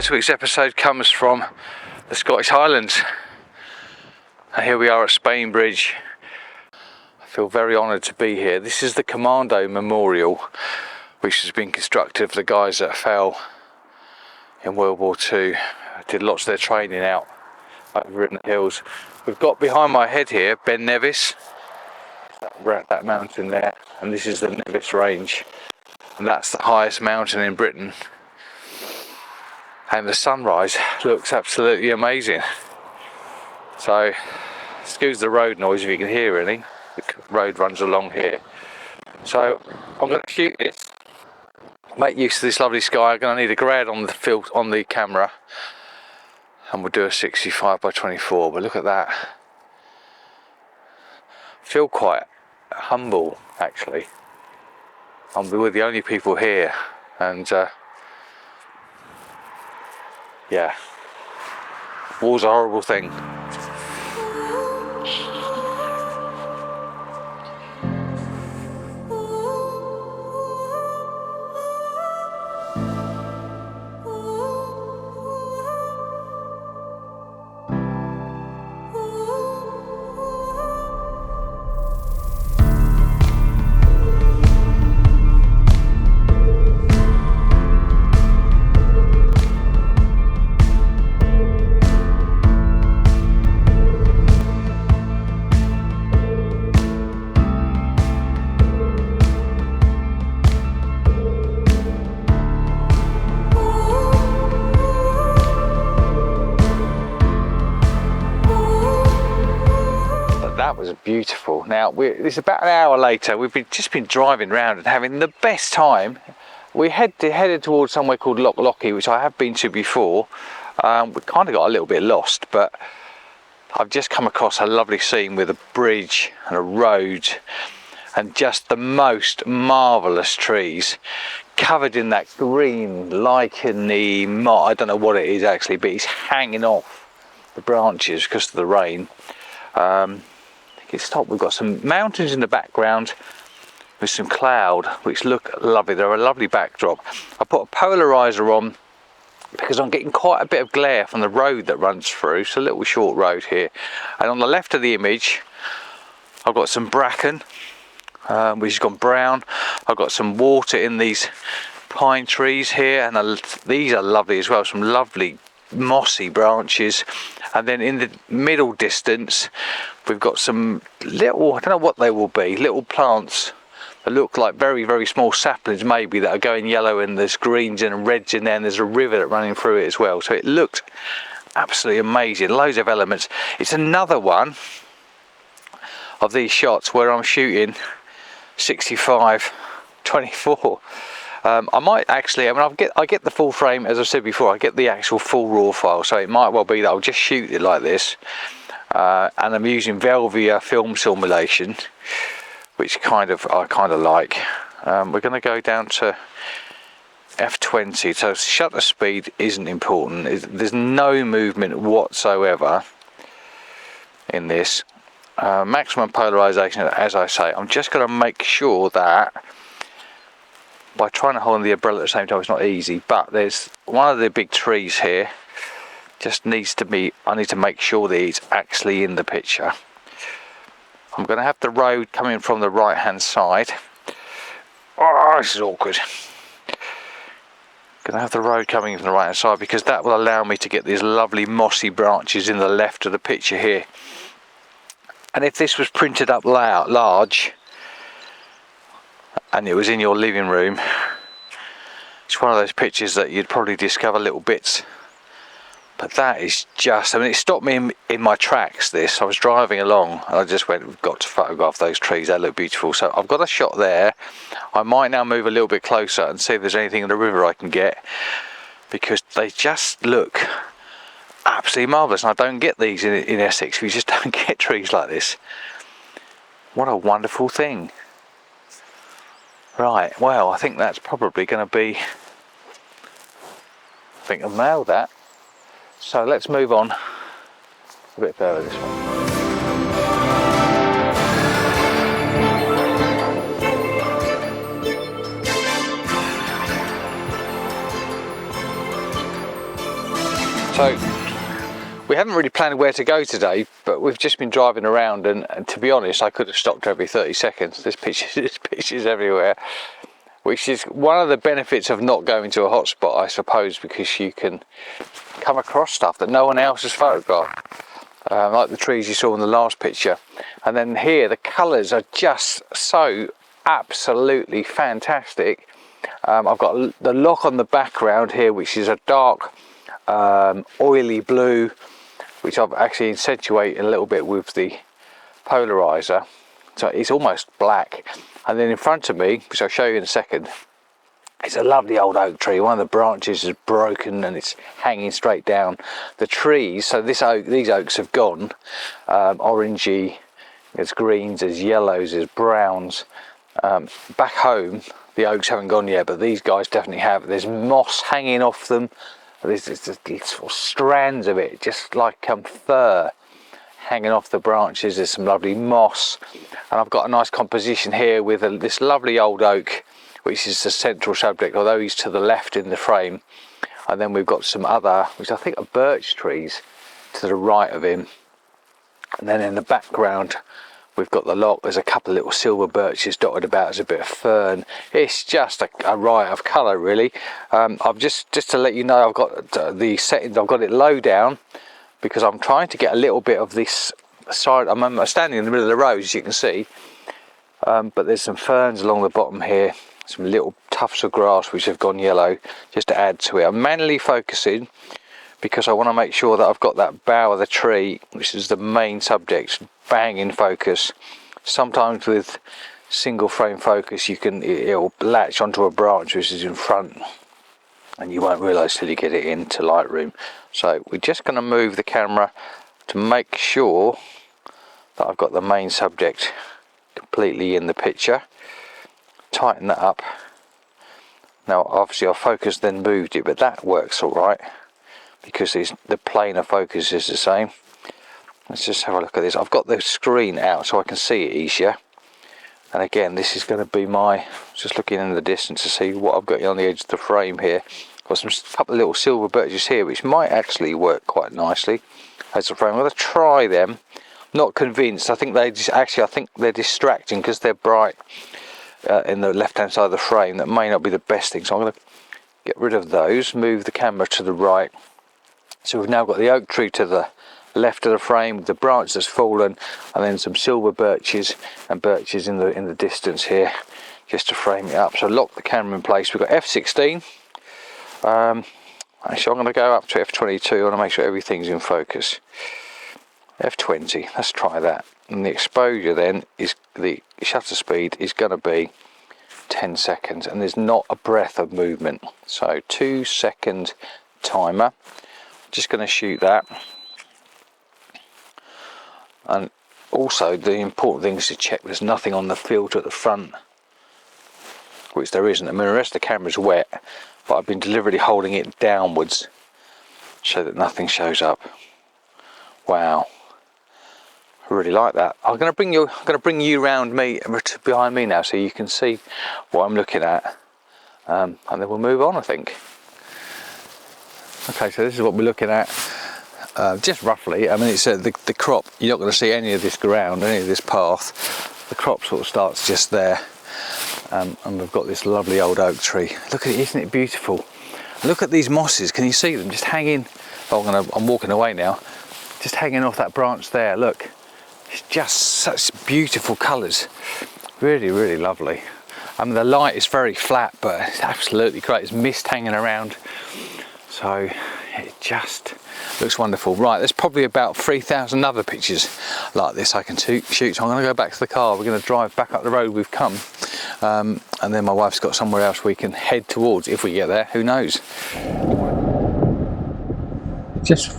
this week's episode comes from the Scottish Highlands. And here we are at Spean Bridge. I feel very honoured to be here. This is the Commando Memorial, which has been constructed for the guys that fell in World War II. Did lots of their training out over in the hills. We've got behind my head here Ben Nevis, that mountain there, and this is the Nevis Range, and that's the highest mountain in Britain. And the sunrise looks absolutely amazing. So, excuse the road noise if you can hear any. The road runs along here. So, I'm going to shoot this. Make use of this lovely sky. I'm going to need a grad on the camera, and we'll do a 65 by 24. But look at that. I feel quite humble, actually. We're the only people here, and yeah, war's a horrible thing. That was beautiful. Now it's about an hour later. We've just been driving around and having the best time. We headed towards somewhere called Loch Lochy, which I have been to before. We kind of got a little bit lost, but I've just come across a lovely scene with a bridge and a road and just the most marvellous trees covered in that green licheny moss. I don't know what it is actually, but it's hanging off the branches because of the rain. It's stopped. We've got some mountains in the background with some cloud which look lovely. They're a lovely backdrop. I put a polarizer on because I'm getting quite a bit of glare from the road that runs through. It's a little short road here, and on the left of the image I've got some bracken which has gone brown. I've got some water in these pine trees here, and these are lovely as well, some lovely mossy branches. And then in the middle distance we've got some little, I don't know what they will be, little plants that look like very, very small saplings maybe, that are going yellow, and there's greens and reds in there, and there's a river running through it as well. So it looked absolutely amazing, loads of elements. It's another one of these shots where I'm shooting 65/24. I might actually, I get the full frame, as I said before, I get the actual full raw file, so it might well be that I'll just shoot it like this, and I'm using Velvia film simulation, which I kind of like. We're going to go down to f20, so shutter speed isn't important. There's no movement whatsoever in this. Maximum polarization, as I say. I'm just going to make sure that, by trying to hold the umbrella at the same time, it's not easy, but there's one of the big trees here just needs to be, I need to make sure that it's actually in the picture. I'm going to have the road coming from the right hand side. Oh, this is awkward. Going to have the road coming from the right hand side because that will allow me to get these lovely mossy branches in the left of the picture here. And if this was printed up large and it was in your living room, it's one of those pictures that you'd probably discover little bits. But that is just, it stopped me in my tracks, this. I was driving along and I just went, we've got to photograph those trees, they look beautiful. So I've got a shot there. I might now move a little bit closer and see if there's anything in the river I can get, because they just look absolutely marvellous. And I don't get these in Essex. We just don't get trees like this. What a wonderful thing. Right, well, I think that's probably going to be, I think I've nailed that. So let's move on a bit further this one. So we haven't really planned where to go today, but we've just been driving around, and to be honest, I could have stopped every 30 seconds. There's pictures everywhere, which is one of the benefits of not going to a hotspot, I suppose, because you can come across stuff that no one else has photographed, like the trees you saw in the last picture. And then here, the colours are just so absolutely fantastic. I've got the loch on the background here, which is a dark oily blue, which I've actually accentuated a little bit with the polarizer, so it's almost black. And then in front of me, which I'll show you in a second, it's a lovely old oak tree. One of the branches is broken and it's hanging straight down. The trees, so these oaks have gone orangey, there's greens, there's yellows, there's browns. Back home the oaks haven't gone yet, but these guys definitely have. There's moss hanging off them. There's sort of strands of it, just like fur, hanging off the branches. There's some lovely moss, and I've got a nice composition here with this lovely old oak, which is the central subject, although he's to the left in the frame. And then we've got some other, which I think are birch trees, to the right of him. And then in the background we've got the loch. There's a couple of little silver birches dotted about as a bit of fern. It's just a riot of colour, really. I've just to let you know, I've got the settings, I've got it low down, because I'm trying to get a little bit of this side. I'm standing in the middle of the road, as you can see, but there's some ferns along the bottom here, some little tufts of grass which have gone yellow, just to add to it. I'm manually focusing because I want to make sure that I've got that bough of the tree, which is the main subject, bang in focus. Sometimes with single frame focus it'll latch onto a branch which is in front, and you won't realise till you get it into Lightroom. So we're just going to move the camera to make sure that I've got the main subject completely in the picture. Tighten that up. Now obviously I've focused then moved it, but that works alright because the plane of focus is the same. Let's just have a look at this. I've got the screen out so I can see it easier, and again this is going to be just looking in the distance to see what I've got on the edge of the frame here. Got some couple of little silver birches here which might actually work quite nicely as a frame. I'm going to try them. Not convinced. I think they're distracting because they're bright in the left hand side of the frame. That may not be the best thing, so I'm going to get rid of those, move the camera to the right. So we've now got the oak tree to the left of the frame with the branch that's fallen, and then some silver birches and birches in the distance here, just to frame it up. So lock the camera in place. We've got f16. Actually I'm going to go up to f22. I want to make sure everything's in focus. f20, let's try that. And the exposure then is, the shutter speed is going to be 10 seconds, and there's not a breath of movement. So 2 second timer. Just going to shoot that. And also the important thing is to check there's nothing on the filter at the front, which there isn't. I mean, the rest of the camera's wet, but I've been deliberately holding it downwards so that nothing shows up. Wow, I really like that. I'm going to bring you round behind me now so you can see what I'm looking at, and then we'll move on, I think. Okay, so this is what we're looking at, just roughly. I mean, it's the crop. You're not going to see any of this ground, any of this path. The crop sort of starts just there, and we've got this lovely old oak tree. Look at it, isn't it beautiful? Look at these mosses. Can you see them just hanging? Oh, I'm walking away now. Just hanging off that branch there. Look, it's just such beautiful colours. Really, really lovely. I mean, the light is very flat, but it's absolutely great. There's mist hanging around. So it just looks wonderful. Right, there's probably about 3,000 other pictures like this I can shoot. So I'm going to go back to the car. We're going to drive back up the road we've come, and then my wife's got somewhere else we can head towards if we get there. Who knows? Just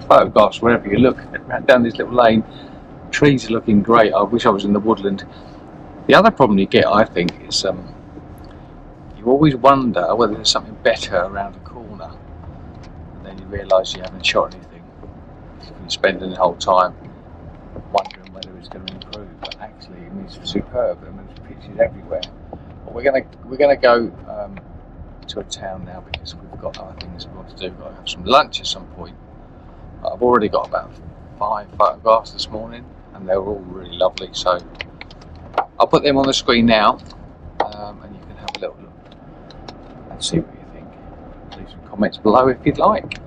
photographs wherever you look down this little lane. Trees are looking great. I wish I was in the woodland. The other problem you get, I think, is you always wonder whether there's something better around the corner. Then you realise you haven't shot anything. You've been spending the whole time wondering whether it's going to improve, but actually it's superb. I mean, there's pictures everywhere. But we're going to go to a town now because we've got other things we want to do. We've got to have some lunch at some point. I've already got about 5 photographs this morning, and they're all really lovely. So I'll put them on the screen now, and you can have a little look and see what you think. Leave some comments below if you'd like.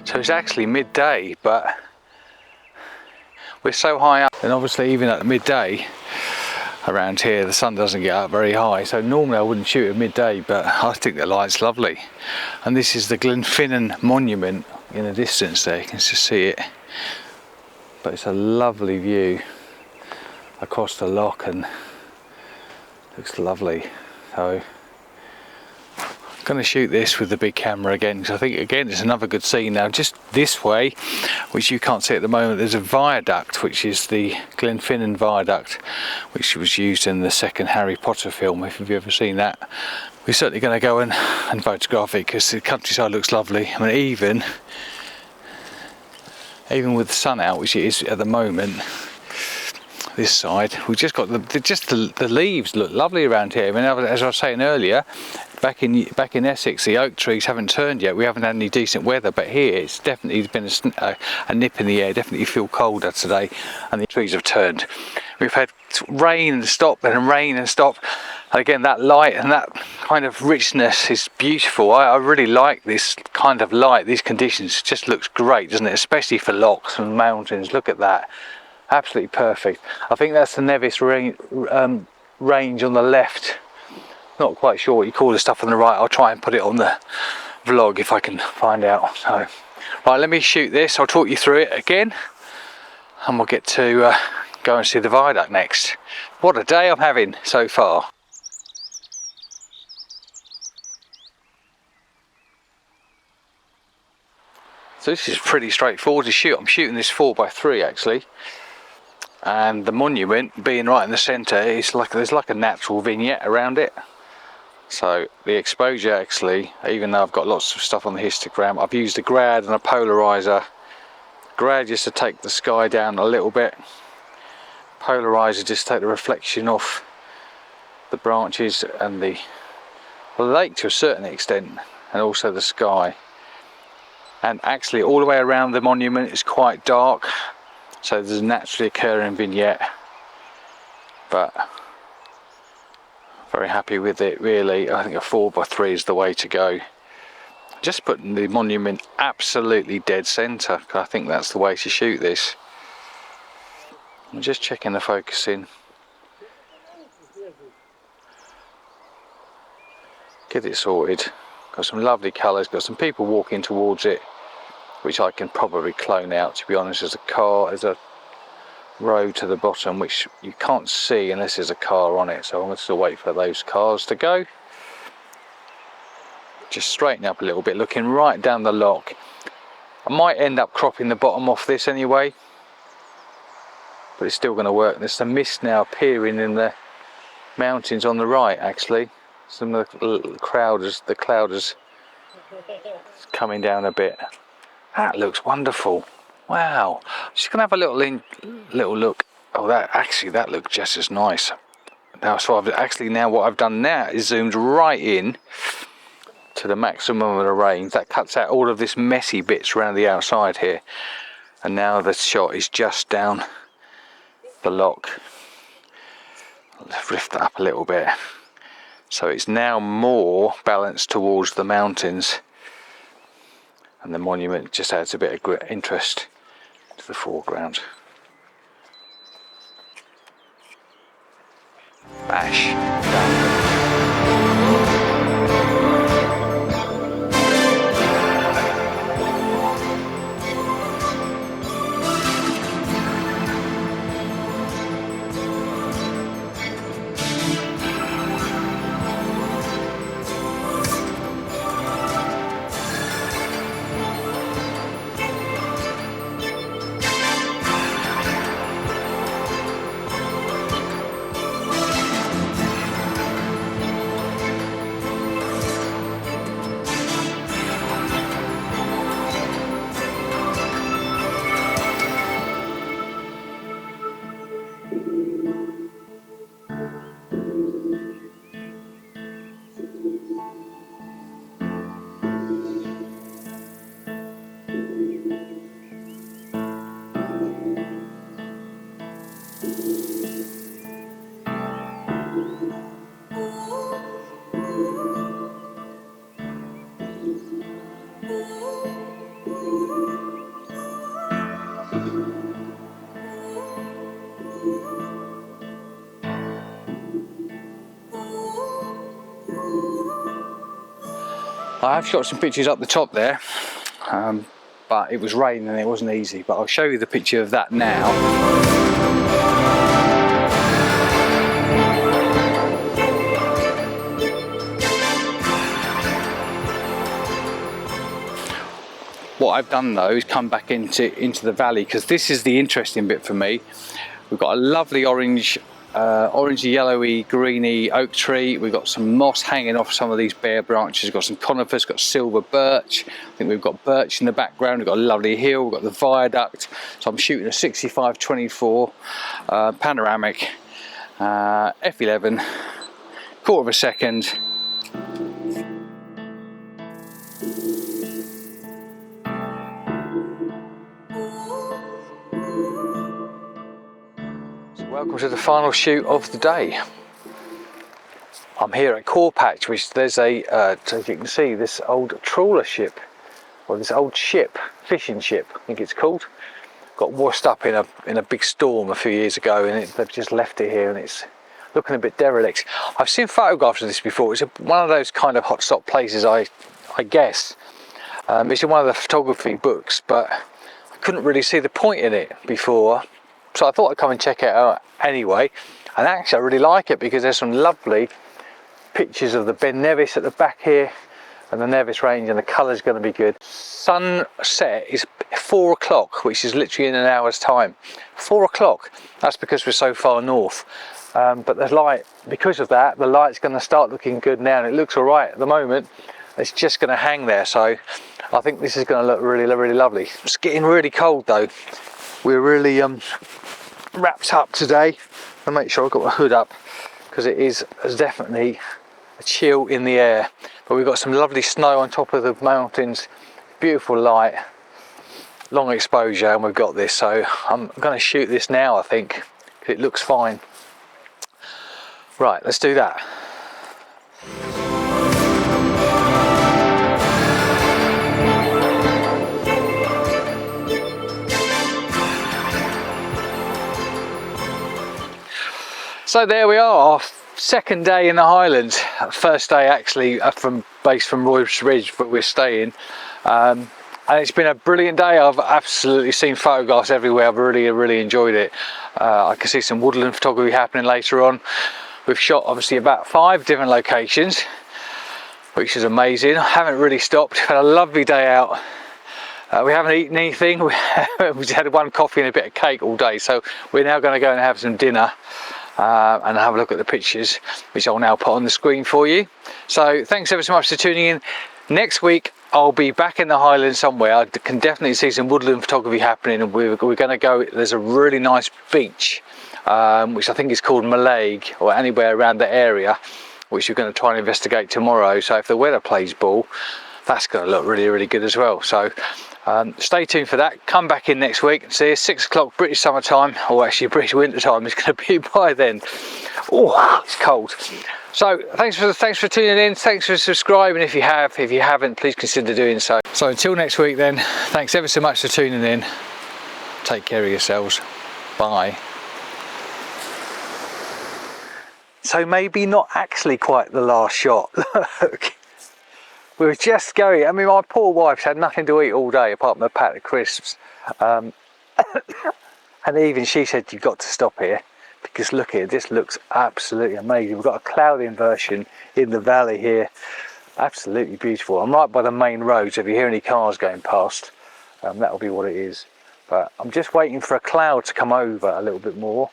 So it's actually midday, but we're so high up, and obviously even at midday around here the sun doesn't get up very high, so normally I wouldn't shoot at midday, but I think the light's lovely. And this is the Glenfinnan Monument in the distance there, you can just see it, but it's a lovely view across the loch and looks lovely. So I'm going to shoot this with the big camera again, because I think again it's another good scene. Now just this way, which you can't see at the moment, there's a viaduct, which is the Glenfinnan Viaduct, which was used in the second Harry Potter film, if you've ever seen that. We're certainly going to go and photograph it, because the countryside looks lovely. I mean, even with the sun out, which it is at the moment, this side we've just got the leaves look lovely around here. I mean, as I was saying earlier, back in Essex the oak trees haven't turned yet, we haven't had any decent weather, but here it's definitely been a nip in the air, definitely feel colder today, and the trees have turned. We've had rain and stop and rain and stop, and again that light and that kind of richness is beautiful. I really like this kind of light, these conditions. It just looks great, doesn't it, especially for lochs and mountains. Look at that, absolutely perfect. I think that's the Nevis range on the left. Not quite sure what you call the stuff on the right. I'll try and put it on the vlog if I can find out. So right, let me shoot this, I'll talk you through it again, and we'll get to go and see the viaduct next. What a day I'm having so far. So this is pretty straightforward to shoot. I'm shooting this 4x3 actually, and the monument being right in the centre is like there's like a natural vignette around it. So the exposure actually, even though I've got lots of stuff on the histogram, I've used a grad and a polarizer. Grad just to take the sky down a little bit, polarizer just to take the reflection off the branches and the lake to a certain extent, and also the sky. And actually all the way around the monument is quite dark, so there's a naturally occurring vignette, but very happy with it really. I think a 4x3 is the way to go. Just putting the monument absolutely dead centre, I think that's the way to shoot this. I'm just checking the focusing. Get it sorted. Got some lovely colours, got some people walking towards it, which I can probably clone out, to be honest. There's a road to the bottom which you can't see unless there's a car on it, so I'm going to still wait for those cars to go. Just straighten up a little bit, looking right down the loch. I might end up cropping the bottom off this anyway, but it's still going to work. There's some mist now appearing in the mountains on the right actually. Some of the cloud is coming down a bit. That looks wonderful. Wow. I'm just gonna have a little look. Oh, that looked just as nice. Now, so what I've done now is zoomed right in to the maximum of the range. That cuts out all of this messy bits around the outside here. And now the shot is just down the loch. Let's lift that up a little bit. So it's now more balanced towards the mountains, and the monument just adds a bit of interest to the foreground. Bash. Done. I have shot some pictures up the top there, but it was raining and it wasn't easy, but I'll show you the picture of that now. What I've done though is come back into the valley, because this is the interesting bit for me. We've got a lovely orangey, yellowy, greeny oak tree. We've got some moss hanging off some of these bare branches. We've got some conifers, got silver birch. I think we've got birch in the background. We've got a lovely hill. We've got the viaduct. So I'm shooting a 65-24 panoramic, f11, quarter of a second. Welcome to the final shoot of the day. I'm here at Corpach, which there's a, as you can see, this old trawler ship, or this old ship, fishing ship, I think it's called. Got washed up in a big storm a few years ago, and they've just left it here, and it's looking a bit derelict. I've seen photographs of this before. It's one of those kind of hotspot places, I guess. It's in one of the photography books, but I couldn't really see the point in it before. So I thought I'd come and check it out anyway, and actually I really like it because there's some lovely pictures of the Ben Nevis at the back here and the Nevis Range, and the colour's going to be good. Sunset is 4 o'clock, which is literally in an hour's time. 4 o'clock, that's because we're so far north, but the light, because of that, the light's going to start looking good now, and it looks alright at the moment. It's just going to hang there, so I think this is going to look really, really lovely. It's getting really cold though. We're really wrapped up today, and make sure I've got my hood up because there's definitely a chill in the air, but we've got some lovely snow on top of the mountains, beautiful light, long exposure, and we've got this, so I'm going to shoot this now, I think, because it looks fine. Right, let's do that. So there we are, our second day in the Highlands. First day actually based from Roy's Ridge, but we're staying. And it's been a brilliant day. I've absolutely seen photographs everywhere. I've really enjoyed it. I can see some woodland photography happening later on. We've shot obviously about 5 different locations, which is amazing. I haven't really stopped. Had a lovely day out. We haven't eaten anything. We just had one coffee and a bit of cake all day. So we're now going to go and have some dinner. And have a look at the pictures, which I'll now put on the screen for you. So thanks ever so much for tuning in. Next week I'll be back in the Highlands somewhere. I can definitely see some woodland photography happening, and we're going to go, there's a really nice beach which I think is called Mallaig, or anywhere around the area, which we're going to try and investigate tomorrow. So if the weather plays ball, that's going to look really good as well. So stay tuned for that. Come back in next week and see us 6 o'clock British summertime, or actually British winter time is going to be by then. Oh, it's cold. So thanks for tuning in. Thanks for subscribing if you have. If you haven't, please consider doing so. So until next week then, thanks ever so much for tuning in. Take care of yourselves. Bye. So maybe not actually quite the last shot. Look. We were just going, I mean, my poor wife's had nothing to eat all day apart from a pack of crisps. And even she said, you've got to stop here, because look here, this looks absolutely amazing. We've got a cloud inversion in the valley here. Absolutely beautiful. I'm right by the main road, so if you hear any cars going past, that'll be what it is. But I'm just waiting for a cloud to come over a little bit more.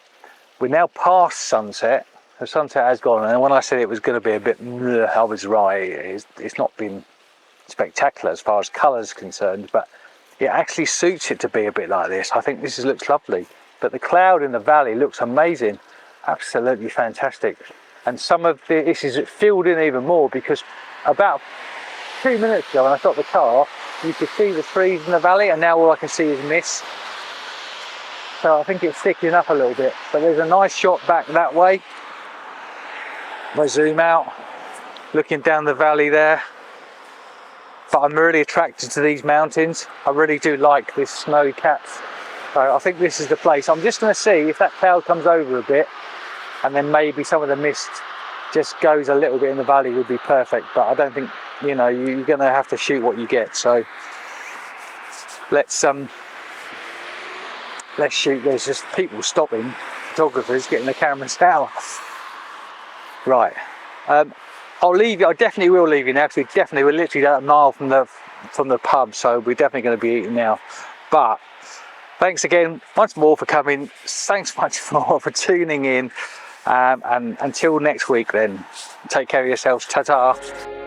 We're now past sunset. The sunset has gone, and when I said it was going to be a bit, I was right. It's not been spectacular as far as colours concerned, but it actually suits it to be a bit like this. I think this looks lovely, but the cloud in the valley looks amazing, absolutely fantastic. And some of this is filled in even more, because about 2 minutes ago when I stopped the car, you could see the trees in the valley, and now all I can see is mist. So I think it's thickening up a little bit, but there's a nice shot back that way. If I zoom out, looking down the valley there. But I'm really attracted to these mountains. I really do like this snowy caps. So I think this is the place. I'm just going to see if that cloud comes over a bit, and then maybe some of the mist just goes a little bit in the valley would be perfect, but I don't think, you know, you're going to have to shoot what you get. So let's shoot. There's just people stopping, photographers getting the cameras out. Right, I'll leave you. I definitely will leave you now, because we're literally a mile from the pub, so we're definitely going to be eating now. But thanks again once more for coming. Thanks much more for tuning in, and until next week then, take care of yourselves. Ta-ta.